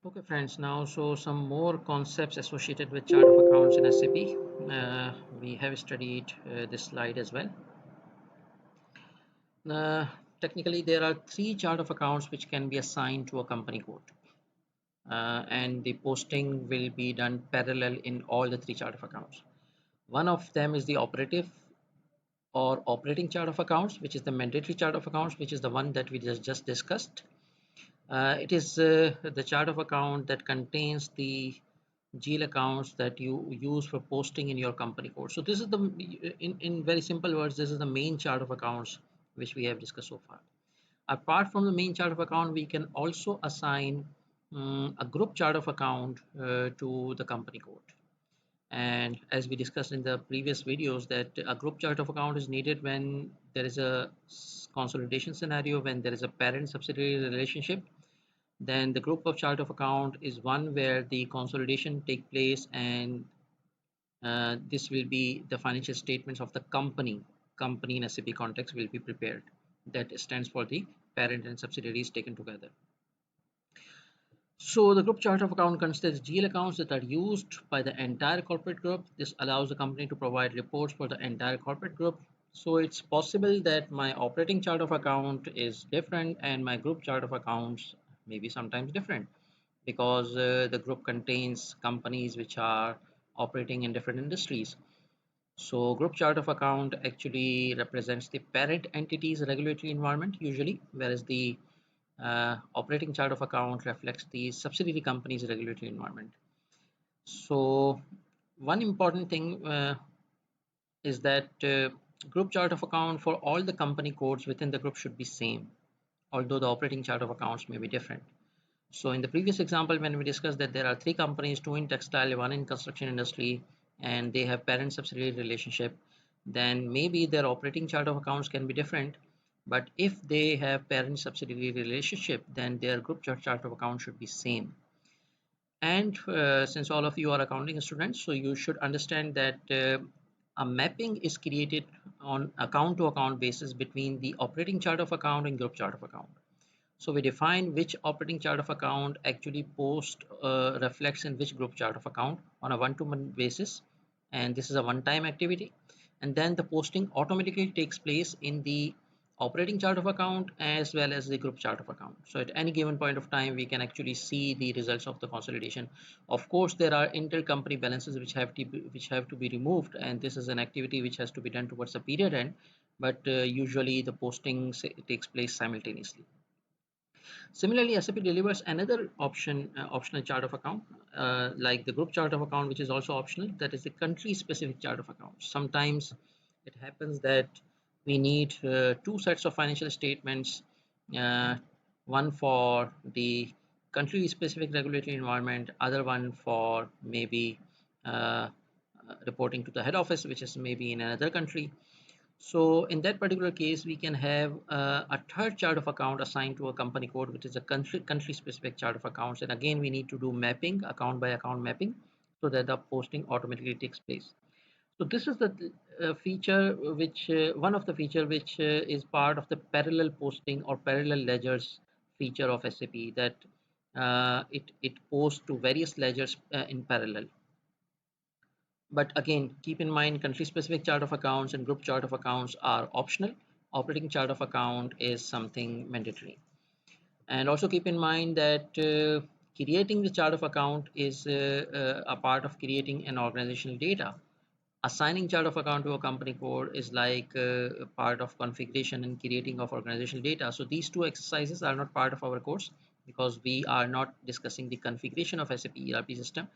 Okay, friends, now so some more concepts associated with chart of accounts in SAP. We have studied this slide as well. Uh, Technically, there are three chart of accounts which can be assigned to a company code, and the posting will be done parallel in all the three chart of accounts. One of them is the operative or operating chart of accounts, which is the mandatory chart of accounts, which is the one that we just discussed. It is the chart of account that contains the GL accounts that you use for posting in your company code. So this is in very simple words, this is the main chart of accounts which we have discussed so far. Apart from the main chart of account, we can also assign a group chart of account to the company code. And as we discussed in the previous videos, that a group chart of account is needed when there is a consolidation scenario, when there is a parent subsidiary relationship. Then the group of chart of account is one where the consolidation take place, and this will be the financial statements of the company in SAP context will be prepared. That stands for the parent and subsidiaries taken together. So the group chart of account considers GL accounts that are used by the entire corporate group. This allows the company to provide reports for the entire corporate group. So it's possible that my operating chart of account is different and my group chart of accounts may be sometimes different, because the group contains companies which are operating in different industries. So group chart of account actually represents the parent entity's regulatory environment usually, whereas the operating chart of account reflects the subsidiary company's regulatory environment. So one important thing is that group chart of account for all the company codes within the group should be same, although the operating chart of accounts may be different. So in the previous example, when we discussed that there are three companies, two in textile, one in construction industry, and they have parent subsidiary relationship, then maybe their operating chart of accounts can be different. But if they have parent subsidiary relationship, then their group chart of accounts should be same. And since all of you are accounting students, so you should understand that a mapping is created on account to account basis between the operating chart of account and group chart of account. So we define which operating chart of account actually post reflects in which group chart of account on a one-to-one basis, and this is a one-time activity. And then the posting automatically takes place in the operating chart of account as well as the group chart of account. So at any given point of time, we can actually see the results of the consolidation. Of course, there are intercompany balances which have to be removed, and this is an activity which has to be done towards the period end. But usually the posting takes place simultaneously. Similarly, SAP delivers another optional chart of account, like the group chart of account, which is also optional. That is the country-specific chart of account. Sometimes it happens that we need two sets of financial statements, uh, one for the country-specific regulatory environment, other one for maybe reporting to the head office, which is maybe in another country. So in that particular case, we can have a third chart of account assigned to a company code, which is a country specific chart of accounts. And again, we need to do mapping, account by account mapping, so that the posting automatically takes place. So this is the feature which one of the feature which is part of the parallel posting or parallel ledgers feature of SAP, that it posts to various ledgers in parallel. But again, keep in mind, country specific chart of accounts and group chart of accounts are optional. Operating chart of account is something mandatory. And also keep in mind that creating the chart of account is a part of creating an organizational data. Assigning chart of account to a company code is like a part of configuration and creating of organizational data. So these two exercises are not part of our course, because we are not discussing the configuration of SAP ERP system.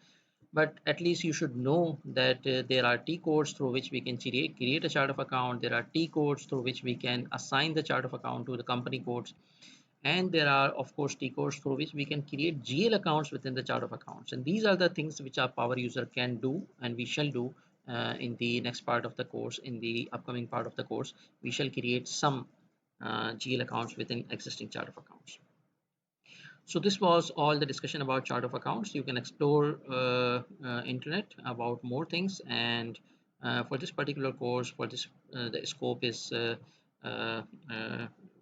But at least you should know that there are T codes through which we can create a chart of account. There are T codes through which we can assign the chart of account to the company codes. And there are, of course, T codes through which we can create GL accounts within the chart of accounts. And these are the things which our power user can do, and we shall do in the next part of the course. In the upcoming part of the course, we shall create some GL accounts within existing chart of accounts. So this was all the discussion about chart of accounts. You can explore internet about more things, and for this particular course, for this the scope is uh, uh,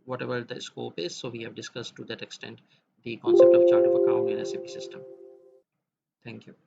whatever the scope is. So we have discussed to that extent the concept of chart of account in SAP. system. Thank you.